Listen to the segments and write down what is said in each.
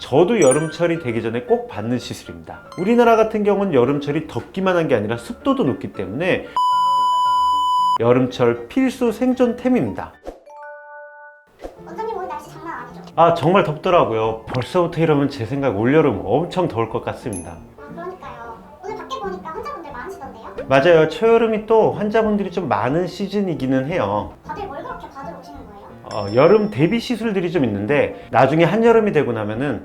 저도 여름철이 되기 전에 꼭 받는 시술입니다. 우리나라 같은 경우는 여름철이 덥기만 한 게 아니라 습도도 높기 때문에 여름철 필수 생존템입니다. 원장님 오늘 날씨 장난 아니죠? 아, 정말 덥더라고요. 벌써부터 이러면 제 생각 올여름 엄청 더울 것 같습니다. 그러니까요. 오늘 밖에 보니까 환자분들 많으시던데요? 맞아요. 초여름이 또 환자분들이 좀 많은 시즌이기는 해요. 다들 뭘 그렇게 받으러 오시는 거예요? 여름 대비 시술들이 좀 있는데 나중에 한여름이 되고 나면은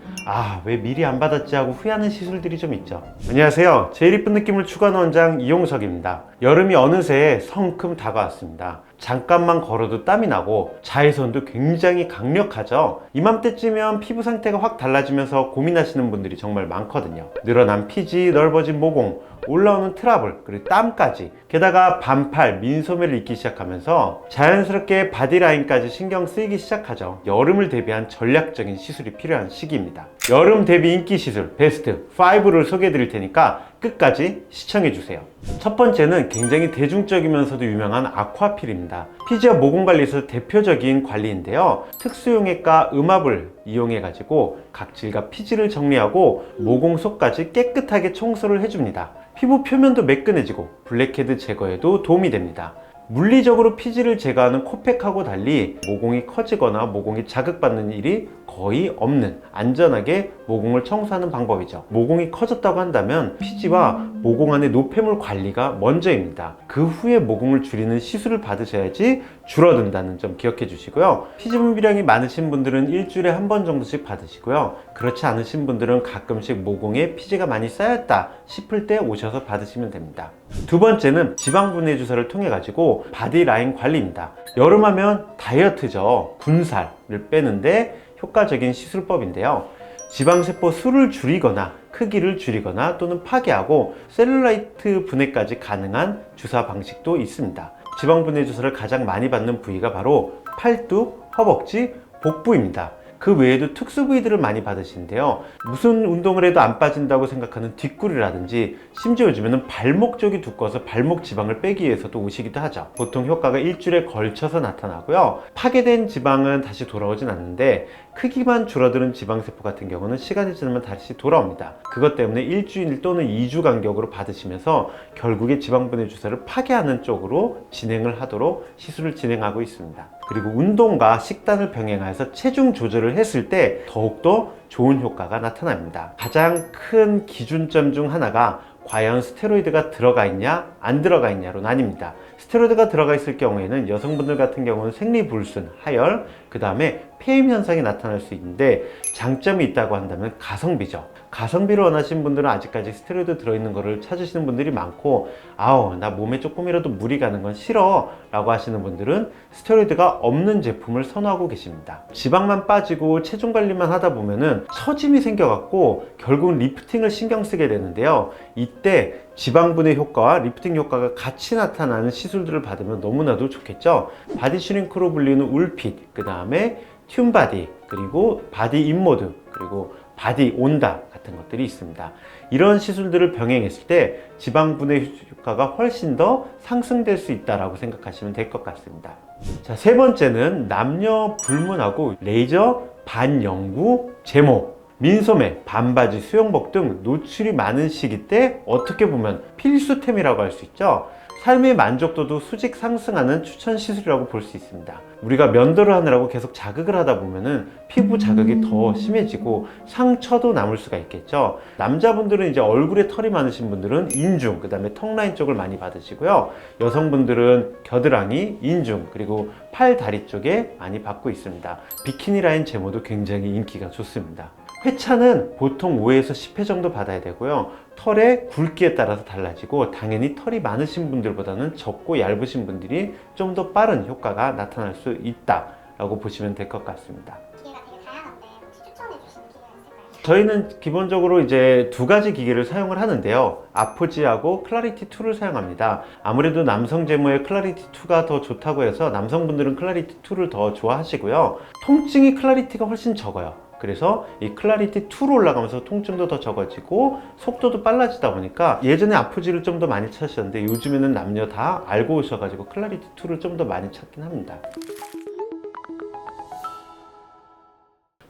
왜 미리 안 받았지 하고 후회하는 시술들이 좀 있죠. 안녕하세요. 제일 이쁜 느낌을 추구하는 원장 이용석입니다. 여름이 어느새 성큼 다가왔습니다. 잠깐만 걸어도 땀이 나고 자외선도 굉장히 강력하죠. 이맘때쯤이면 피부 상태가 확 달라지면서 고민하시는 분들이 정말 많거든요. 늘어난 피지, 넓어진 모공, 올라오는 트러블, 그리고 땀까지, 게다가 반팔, 민소매를 입기 시작하면서 자연스럽게 바디라인까지 신경 쓰이기 시작하죠. 여름을 대비한 전략적인 시술이 필요한 시기입니다. 여름 대비 인기 시술 베스트 5를 소개해 드릴 테니까 끝까지 시청해 주세요. 첫 번째는 굉장히 대중적이면서도 유명한 아쿠아필입니다. 피지와 모공 관리에서 대표적인 관리인데요. 특수용액과 음압을 이용해 가지고 각질과 피지를 정리하고 모공 속까지 깨끗하게 청소를 해줍니다. 피부 표면도 매끈해지고 블랙헤드 제거에도 도움이 됩니다. 물리적으로 피지를 제거하는 코팩하고 달리 모공이 커지거나 모공이 자극받는 일이 거의 없는 안전하게 모공을 청소하는 방법이죠. 모공이 커졌다고 한다면 피지와 모공 안의 노폐물 관리가 먼저입니다. 그 후에 모공을 줄이는 시술을 받으셔야지 줄어든다는 점 기억해 주시고요. 피지 분비량이 많으신 분들은 일주일에 한 번 정도씩 받으시고요. 그렇지 않으신 분들은 가끔씩 모공에 피지가 많이 쌓였다 싶을 때 오셔서 받으시면 됩니다. 두 번째는 지방 분해 주사를 통해 가지고 바디 라인 관리입니다. 여름하면 다이어트죠. 군살을 빼는데 효과적인 시술법인데요. 지방세포 수를 줄이거나 크기를 줄이거나 또는 파괴하고 셀룰라이트 분해까지 가능한 주사 방식도 있습니다. 지방 분해 주사를 가장 많이 받는 부위가 바로 팔뚝, 허벅지, 복부입니다. 그 외에도 특수 부위들을 많이 받으시는데요. 무슨 운동을 해도 안 빠진다고 생각하는 뒷구리라든지 심지어 요즘에는 발목 쪽이 두꺼워서 발목 지방을 빼기 위해서도 오시기도 하죠. 보통 효과가 일주일에 걸쳐서 나타나고요. 파괴된 지방은 다시 돌아오진 않는데 크기만 줄어드는 지방세포 같은 경우는 시간이 지나면 다시 돌아옵니다. 그것 때문에 일주일 또는 2주 간격으로 받으시면서 결국에 지방분해 주사를 파괴하는 쪽으로 진행을 하도록 시술을 진행하고 있습니다. 그리고 운동과 식단을 병행해서 체중 조절을 했을 때 더욱더 좋은 효과가 나타납니다. 가장 큰 기준점 중 하나가 과연 스테로이드가 들어가 있냐 안 들어가 있냐로 나뉩니다. 스테로이드가 들어가 있을 경우에는 여성분들 같은 경우는 생리불순, 하열, 그 다음에 폐임 현상이 나타날 수 있는데 장점이 있다고 한다면 가성비죠. 가성비를 원하시는 분들은 아직까지 스테로이드 들어있는 거를 찾으시는 분들이 많고 나 몸에 조금이라도 무리 가는 건 싫어 라고 하시는 분들은 스테로이드가 없는 제품을 선호하고 계십니다. 지방만 빠지고 체중 관리만 하다 보면은 처짐이 생겨갖고 결국은 리프팅을 신경 쓰게 되는데요. 이때 지방분해 효과와 리프팅 효과가 같이 나타나는 시술들을 받으면 너무나도 좋겠죠. 바디 슈링크로 불리는 울핏, 그 다음에 튠바디, 그리고 바디 인모드, 그리고 바디 온다 같은 것들이 있습니다. 이런 시술들을 병행했을 때 지방분해 효과가 훨씬 더 상승될 수 있다고 생각하시면 될 것 같습니다. 자, 세 번째는 남녀 불문하고 레이저 반영구 제모, 민소매, 반바지, 수영복 등 노출이 많은 시기 때 어떻게 보면 필수템이라고 할 수 있죠. 삶의 만족도도 수직 상승하는 추천 시술이라고 볼 수 있습니다. 우리가 면도를 하느라고 계속 자극을 하다 보면은 피부 자극이 더 심해지고 상처도 남을 수가 있겠죠. 남자분들은 이제 얼굴에 털이 많으신 분들은 인중, 그 다음에 턱 라인 쪽을 많이 받으시고요. 여성분들은 겨드랑이, 인중, 그리고 팔, 다리 쪽에 많이 받고 있습니다. 비키니 라인 제모도 굉장히 인기가 좋습니다. 회차는 보통 5에서 10회 정도 받아야 되고요. 털의 굵기에 따라서 달라지고 당연히 털이 많으신 분들보다는 적고 얇으신 분들이 좀 더 빠른 효과가 나타날 수 있다라고 보시면 될 것 같습니다. 기계가 되게 다양한데 혹시 추천해 주시는 기계가 있을까요? 저희는 기본적으로 이제 두 가지 기계를 사용을 하는데요. 아포지하고 클라리티 2를 사용합니다. 아무래도 남성 제모에 클라리티 2가 더 좋다고 해서 남성분들은 클라리티 2를 더 좋아하시고요. 통증이 클라리티가 훨씬 적어요. 그래서 이 클라리티 2로 올라가면서 통증도 더 적어지고 속도도 빨라지다 보니까 예전에 아포지를 좀 더 많이 찾으셨는데 요즘에는 남녀 다 알고 오셔가지고 클라리티 2를 좀 더 많이 찾긴 합니다.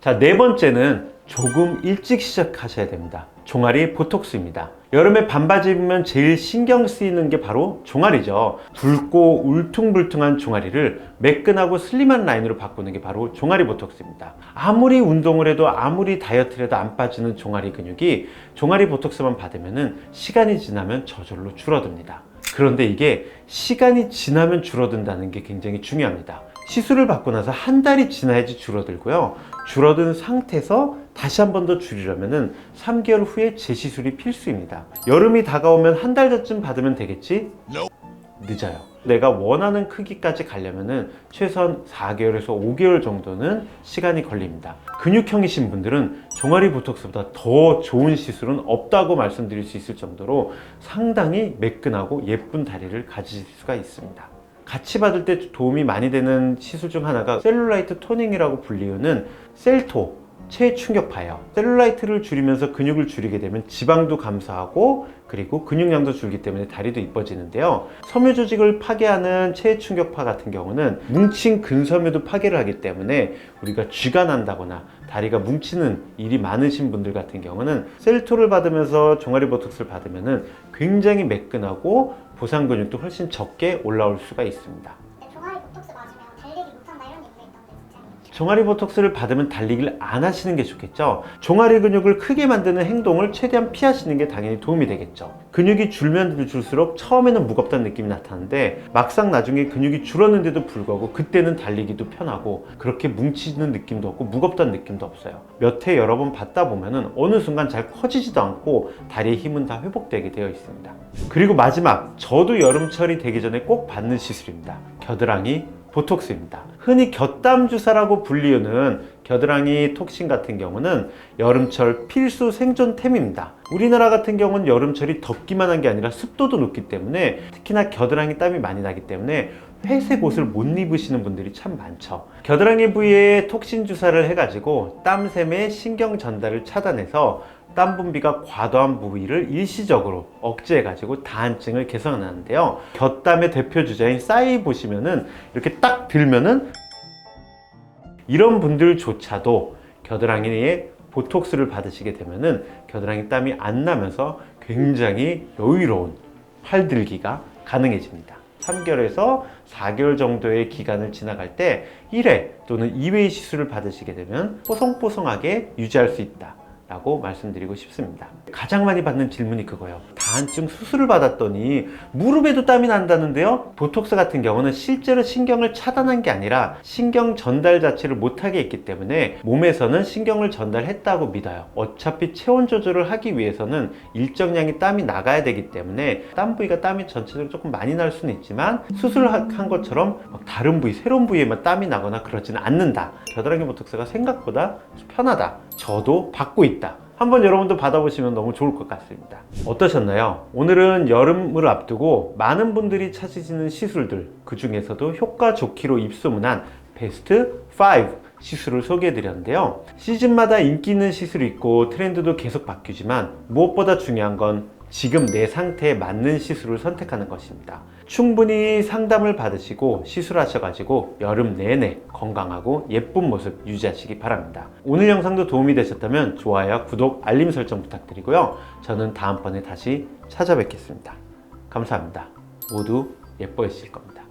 자, 네 번째는 조금 일찍 시작하셔야 됩니다. 종아리 보톡스입니다. 여름에 반바지 입으면 제일 신경 쓰이는 게 바로 종아리죠. 굵고 울퉁불퉁한 종아리를 매끈하고 슬림한 라인으로 바꾸는 게 바로 종아리 보톡스입니다. 아무리 운동을 해도 아무리 다이어트를 해도 안 빠지는 종아리 근육이 종아리 보톡스만 받으면 시간이 지나면 저절로 줄어듭니다. 그런데 이게 시간이 지나면 줄어든다는 게 굉장히 중요합니다. 시술을 받고 나서 한 달이 지나야지 줄어들고요. 줄어든 상태에서 다시 한 번 더 줄이려면 3개월 후에 재시술이 필수입니다. 여름이 다가오면 한 달 전쯤 받으면 되겠지? 늦어요. 내가 원하는 크기까지 가려면 최소한 4개월에서 5개월 정도는 시간이 걸립니다. 근육형이신 분들은 종아리 보톡스보다 더 좋은 시술은 없다고 말씀드릴 수 있을 정도로 상당히 매끈하고 예쁜 다리를 가지실 수가 있습니다. 같이 받을 때 도움이 많이 되는 시술 중 하나가 셀룰라이트 토닝이라고 불리우는 셀토 체충격파예요. 셀룰라이트를 줄이면서 근육을 줄이게 되면 지방도 감소하고 그리고 근육량도 줄기 때문에 다리도 이뻐지는데요. 섬유 조직을 파괴하는 체충격파 같은 경우는 뭉친 근섬유도 파괴를 하기 때문에 우리가 쥐가 난다거나 다리가 뭉치는 일이 많으신 분들 같은 경우는 셀토를 받으면서 종아리 보톡스를 받으면 굉장히 매끈하고 보상 근육도 훨씬 적게 올라올 수가 있습니다. 종아리 보톡스 맞으면 달리기 못한다 이런 얘기가 있던데 진짜요? 종아리 보톡스를 받으면 달리기를 안 하시는 게 좋겠죠. 종아리 근육을 크게 만드는 행동을 최대한 피하시는 게 당연히 도움이 되겠죠. 근육이 줄면 줄수록 처음에는 무겁다는 느낌이 나타나는데 막상 나중에 근육이 줄었는데도 불구하고 그때는 달리기도 편하고 그렇게 뭉치는 느낌도 없고 무겁다는 느낌도 없어요. 몇 회 여러 번 받다 보면은 어느 순간 잘 커지지도 않고 다리의 힘은 다 회복되게 되어 있습니다. 그리고 마지막, 저도 여름철이 되기 전에 꼭 받는 시술입니다. 겨드랑이 보톡스입니다. 흔히 곁담 주사라고 불리우는 겨드랑이 톡신 같은 경우는 여름철 필수 생존템입니다. 우리나라 같은 경우는 여름철이 덥기만 한 게 아니라 습도도 높기 때문에 특히나 겨드랑이 땀이 많이 나기 때문에 회색 옷을 못 입으시는 분들이 참 많죠. 겨드랑이 부위에 톡신 주사를 해가지고 땀샘의 신경 전달을 차단해서 땀 분비가 과도한 부위를 일시적으로 억제해가지고 다한증을 개선하는데요. 곁담의 대표 주자인 싸이 보시면은 이렇게 딱 들면은 이런 분들조차도 겨드랑이에 보톡스를 받으시게 되면은 겨드랑이 땀이 안 나면서 굉장히 여유로운 팔들기가 가능해집니다. 3개월에서 4개월 정도의 기간을 지나갈 때 1회 또는 2회의 시술을 받으시게 되면 뽀송뽀송하게 유지할 수 있다 라고 말씀드리고 싶습니다. 가장 많이 받는 질문이 그거예요. 다한증 수술을 받았더니 무릎에도 땀이 난다는데요. 보톡스 같은 경우는 실제로 신경을 차단한 게 아니라 신경 전달 자체를 못하게 했기 때문에 몸에서는 신경을 전달했다고 믿어요. 어차피 체온 조절을 하기 위해서는 일정량의 땀이 나가야 되기 때문에 땀 부위가 땀이 전체적으로 조금 많이 날 수는 있지만 수술한 것처럼 다른 부위, 새로운 부위에만 땀이 나거나 그러지는 않는다. 겨드랑이 보톡스가 생각보다 편하다. 저도 받고 있다. 한번 여러분도 받아보시면 너무 좋을 것 같습니다. 어떠셨나요? 오늘은 여름을 앞두고 많은 분들이 찾으시는 시술들, 그 중에서도 효과 좋기로 입소문한 베스트 5 시술을 소개해 드렸는데요. 시즌마다 인기 있는 시술이 있고 트렌드도 계속 바뀌지만 무엇보다 중요한 건 지금 내 상태에 맞는 시술을 선택하는 것입니다. 충분히 상담을 받으시고 시술하셔가지고 여름 내내 건강하고 예쁜 모습 유지하시기 바랍니다. 오늘 영상도 도움이 되셨다면 좋아요, 구독, 알림 설정 부탁드리고요. 저는 다음번에 다시 찾아뵙겠습니다. 감사합니다. 모두 예뻐지실 겁니다.